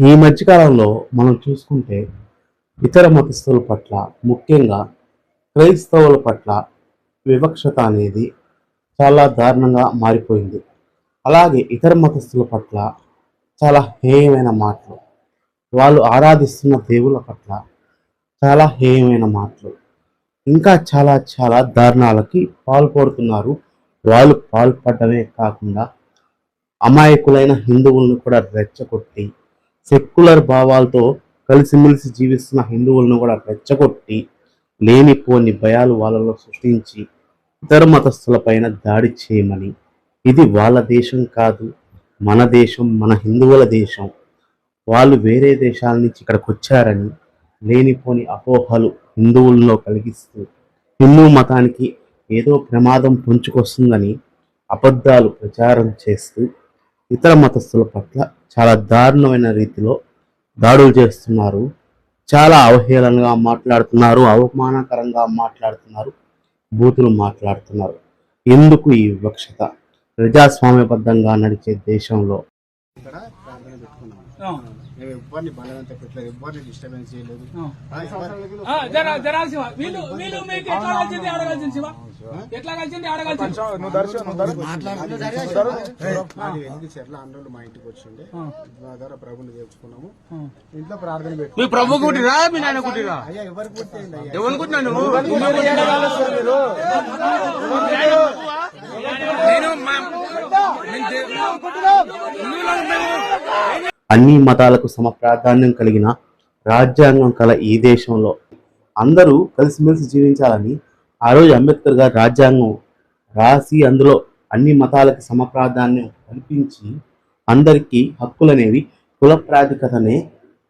ఈ మధ్యకాలంలో మనం చూసుకుంటే ఇతర మతస్థుల పట్ల, ముఖ్యంగా క్రైస్తవుల పట్ల వివక్షత అనేది చాలా దారుణంగా మారిపోయింది. అలాగే ఇతర మతస్థుల పట్ల చాలా హేయమైన మాటలు, వాళ్ళు ఆరాధిస్తున్న దేవుళ్ళ పట్ల చాలా హేయమైన మాటలు, ఇంకా చాలా చాలా దారుణాలకి పాల్పడుతున్నారు. వాళ్ళు పాల్పడమే కాకుండా అమాయకులైన హిందువులను కూడా రెచ్చగొట్టి, సెక్యులర్ భావాలతో కలిసిమెలిసి జీవిస్తున్న హిందువులను కూడా రెచ్చగొట్టి, లేనిపోని భయాలు వాళ్ళలో సృష్టించి ఇతర మతస్థులపైన దాడి చేయమని, ఇది వాళ్ళ దేశం కాదు, మన దేశం, మన హిందువుల దేశం, వాళ్ళు వేరే దేశాల నుంచి ఇక్కడికి వచ్చారని లేనిపోని అపోహలు హిందువుల్లో కలిగిస్తూ, హిందూ మతానికి ఏదో ప్రమాదం పొంచుకొస్తుందని అబద్ధాలు ప్రచారం చేస్తూ ఇతర మతస్థుల పట్ల చాలా దారుణమైన రీతిలో దాడులు చేస్తున్నారు. చాలా అవహేళనగా మాట్లాడుతున్నారు, అవమానకరంగా మాట్లాడుతున్నారు, బూతులు మాట్లాడుతున్నారు. ఎందుకు ఈ వివక్షత? ప్రజాస్వామ్యబద్ధంగా నడిచే దేశంలో ఇక్కడ ప్రార్థన పెట్టుకున్నాం. మేము ఎవ్వరిని బలవంత పెట్టలేదు, ఎవ్వరిని డిస్టర్బెన్స్ చేయలేదు. ఎట్లా అన్నోళ్ళు మా ఇంటికి వచ్చిండే, మా ద్వారా ప్రభుని తెచ్చుకున్నాము. ఇంట్లో ప్రార్థన పెట్టుకున్నాం. అయ్యా ఎవరు పుట్టింది అన్ని మతాలకు సమ ప్రాధాన్యం కలిగిన రాజ్యాంగం కల ఈ దేశంలో అందరూ కలిసిమెలిసి జీవించాలని ఆ రోజు అంబేద్కర్ గారు రాజ్యాంగం రాసి అందులో అన్ని మతాలకు సమ ప్రాధాన్యం కల్పించి అందరికీ హక్కులనేవి కుల ప్రాధిపతనే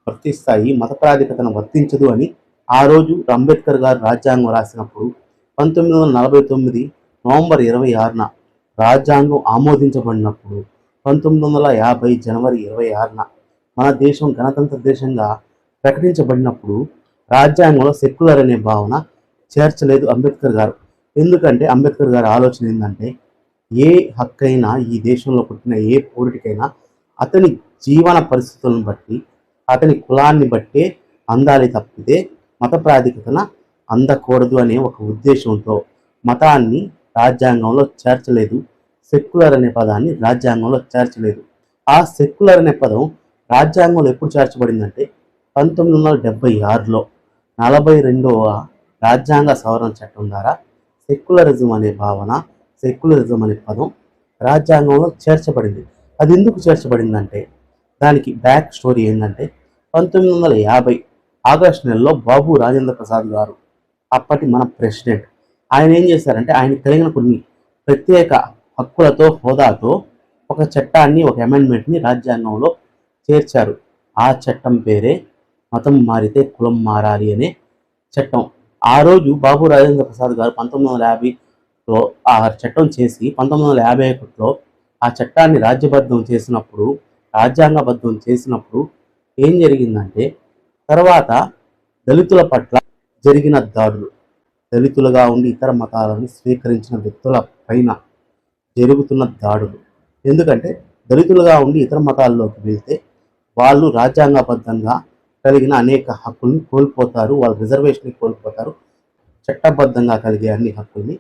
వర్తిస్తాయి, మత ప్రాధిపతన వర్తించదు అని ఆ రోజు అంబేద్కర్ గారు రాజ్యాంగం రాసినప్పుడు 1949 నవంబర్ 26న రాజ్యాంగం ఆమోదించబడినప్పుడు 1950 జనవరి 26న మన దేశం గణతంత్ర దేశంగా ప్రకటించబడినప్పుడు రాజ్యాంగంలో సెక్యులర్ అనే భావన చేర్చలేదు అంబేద్కర్ గారు. ఎందుకంటే అంబేద్కర్ గారి ఆలోచన ఏంటంటే, ఏ హక్కైనా ఈ దేశంలో పుట్టిన ఏ పౌరుడికైనా అతని జీవన పరిస్థితులను బట్టి, అతని కులాన్ని బట్టే అందాలి తప్పితే మత ప్రాధిపతన అందకూడదు అనే ఒక ఉద్దేశంతో మతాన్ని రాజ్యాంగంలో చేర్చలేదు. సెక్యులర్ అనే పదాన్ని రాజ్యాంగంలో చేర్చలేదు. ఆ సెక్యులర్ అనే పదం రాజ్యాంగంలో ఎప్పుడు చేర్చబడిందంటే 1976లో 42వ రాజ్యాంగ సవరణ చట్టం ద్వారా సెక్యులరిజం అనే భావన, సెక్యులరిజం అనే పదం రాజ్యాంగంలో చేర్చబడింది. అది ఎందుకు చేర్చబడిందంటే దానికి బ్యాక్ స్టోరీ ఏంటంటే 1950 ఆగస్టు నెలలో బాబు రాజేంద్ర ప్రసాద్ గారు, అప్పటి మన ప్రెసిడెంట్, ఆయన ఏం చేశారంటే ఆయనకు కలిగిన కొన్ని ప్రత్యేక హక్కులతో, హోదాతో ఒక చట్టాన్ని, ఒక అమెండ్మెంట్ని రాజ్యాంగంలో చేర్చారు. ఆ చట్టం పేరే మతం మారితే కులం మారాలి అనే చట్టం. ఆ రోజు బాబు రాజేంద్ర ప్రసాద్ గారు 1950లో ఆ చట్టం చేసి 1951లో ఆ చట్టాన్ని రాజ్యబద్ధం చేసినప్పుడు, రాజ్యాంగబద్ధం చేసినప్పుడు ఏం జరిగిందంటే, తర్వాత దళితుల పట్ల జరిగిన దాడులు, దళితులుగా ఉండి ఇతర మతాలను స్వీకరించిన వ్యక్తుల పైన జరుగుతున్న దాడులు. ఎందుకంటే దళితులుగా ఉండి ఇతర మతాల్లోకి వెళ్తే వాళ్ళు రాజ్యాంగబద్ధంగా కలిగిన అనేక హక్కుల్ని కోల్పోతారు, వాళ్ళ రిజర్వేషన్ని కోల్పోతారు, చట్టబద్ధంగా కలిగే అన్ని హక్కుల్ని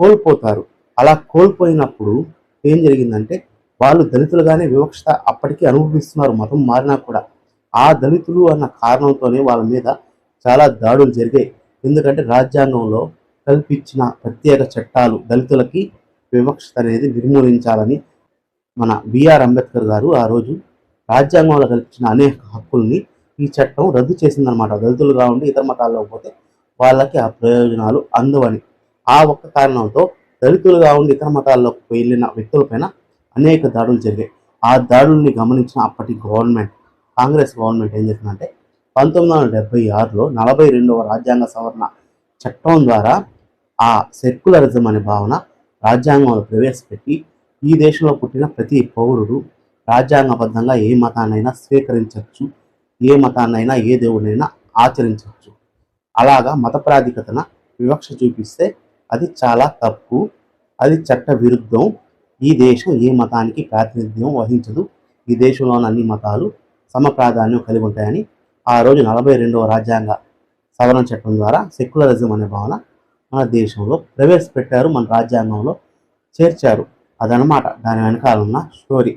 కోల్పోతారు. అలా కోల్పోయినప్పుడు ఏం జరిగిందంటే వాళ్ళు దళితులుగానే వివక్షత అప్పటికీ అనుభవిస్తున్నారు, మతం మారినా కూడా. ఆ దళితులు అన్న కారణంతోనే వాళ్ళ మీద చాలా దాడులు జరిగాయి. ఎందుకంటే రాజ్యాంగంలో కల్పించిన ప్రత్యేక చట్టాలు దళితులకి వివక్షత అనేది నిర్మూలించాలని మన బిఆర్ అంబేద్కర్ గారు ఆ రోజు రాజ్యాంగంలో కల్పించిన అనేక హక్కుల్ని ఈ చట్టం రద్దు చేసిందనమాట. దళితులుగా ఉండి ఇతర మతాల్లో పోతే వాళ్ళకి ఆ ప్రయోజనాలు అందవని. ఆ ఒక్క కారణంతో దళితులుగా ఉండి ఇతర మతాల్లోకి వెళ్ళిన వ్యక్తులపైన అనేక దాడులు జరిగాయి. ఆ దాడుల్ని గమనించిన అప్పటి గవర్నమెంట్, కాంగ్రెస్ గవర్నమెంట్ ఏం చేసిందంటే 1976లో 42వ రాజ్యాంగ సవరణ చట్టం ద్వారా ఆ సెక్యులరిజం అనే భావన రాజ్యాంగంలో ప్రవేశపెట్టి ఈ దేశంలో పుట్టిన ప్రతి పౌరుడు రాజ్యాంగబద్ధంగా ఏ మతాన్నైనా స్వీకరించవచ్చు, ఏ మతాన్నైనా ఏ దేవుడినైనా ఆచరించవచ్చు. అలాగా మత ప్రాధిపతన వివక్ష చూపిస్తే అది చాలా తప్పు, అది చట్ట విరుద్ధం. ఈ దేశం ఏ మతానికి ప్రాతినిధ్యం వహించదు. ఈ దేశంలోని అన్ని మతాలు సమ ప్రాధాన్యం కలిగి ఉంటాయని ఆ రోజు 42వ రాజ్యాంగ సవరణ చట్టం ద్వారా సెక్యులరిజం అనే భావన మన దేశంలో ప్రవేశపెట్టారు, మన రాజ్యాంగంలో చేర్చారు. అదనమాట దాని వెనకాల ఉన్న స్టోరీ.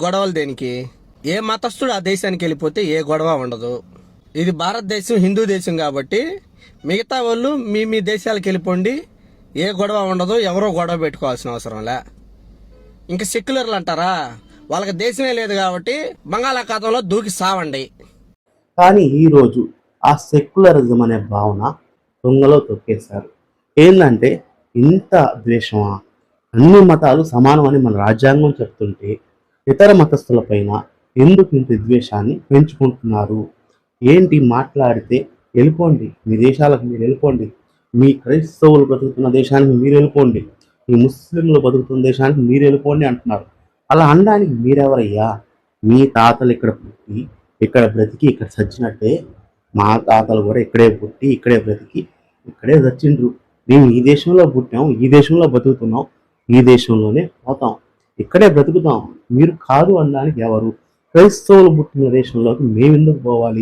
గొడవలు దేనికి? ఏ మతస్థుడు ఆ దేశానికి వెళ్ళిపోతే ఏ గొడవ ఉండదు. ఇది భారతదేశం, హిందూ దేశం కాబట్టి మిగతా వాళ్ళు మీ దేశాలకు వెళ్ళిపోండి, ఏ గొడవ ఉండదు, ఎవరో గొడవ పెట్టుకోవాల్సిన అవసరంలే. ఇంకా సెక్యులర్లు అంటారా, వాళ్ళకి దేశమే లేదు కాబట్టి బంగాళాఖాతంలో దూకి సావండి. కానీ ఈరోజు ఆ సెక్యులరిజం అనే భావన దొంగలో తొక్కేశారు. ఏంటంటే ఇంత ద్వేషమా, అన్ని మతాలు సమానమని మన రాజ్యాంగం చెప్తుంటే ఇతర మతస్థులపైన ఎందుకు ఇంత ద్వేషాన్ని పెంచుకుంటున్నారు? ఏంటి మాట్లాడితే వెళ్ళిపోండి, మీ దేశాలకు మీరు వెళ్ళిపోండి, మీ క్రైస్తవులు బతుకుతున్న దేశానికి మీరు వెళ్ళిపోండి, మీ ముస్లింలు బతుకుతున్న దేశానికి మీరు వెళ్ళిపోండి అంటున్నారు. అలా అనడానికి మీరెవరయ్యా? మీ తాతలు ఇక్కడ పుట్టి ఇక్కడ బ్రతికి ఇక్కడ చచ్చినట్టే మా తాతలు కూడా ఇక్కడే పుట్టి ఇక్కడే బ్రతికి ఇక్కడే చచ్చిండ్రు. మేము ఈ దేశంలో పుట్టాం, ఈ దేశంలో బతుకుతున్నాం, ఈ దేశంలోనే పోతాం, ఇక్కడే బ్రతుకుతాం. మీరు కాదు అనడానికి ఎవరు? క్రైస్తవులు పుట్టిన దేశంలోకి మేము ఎందుకు పోవాలి?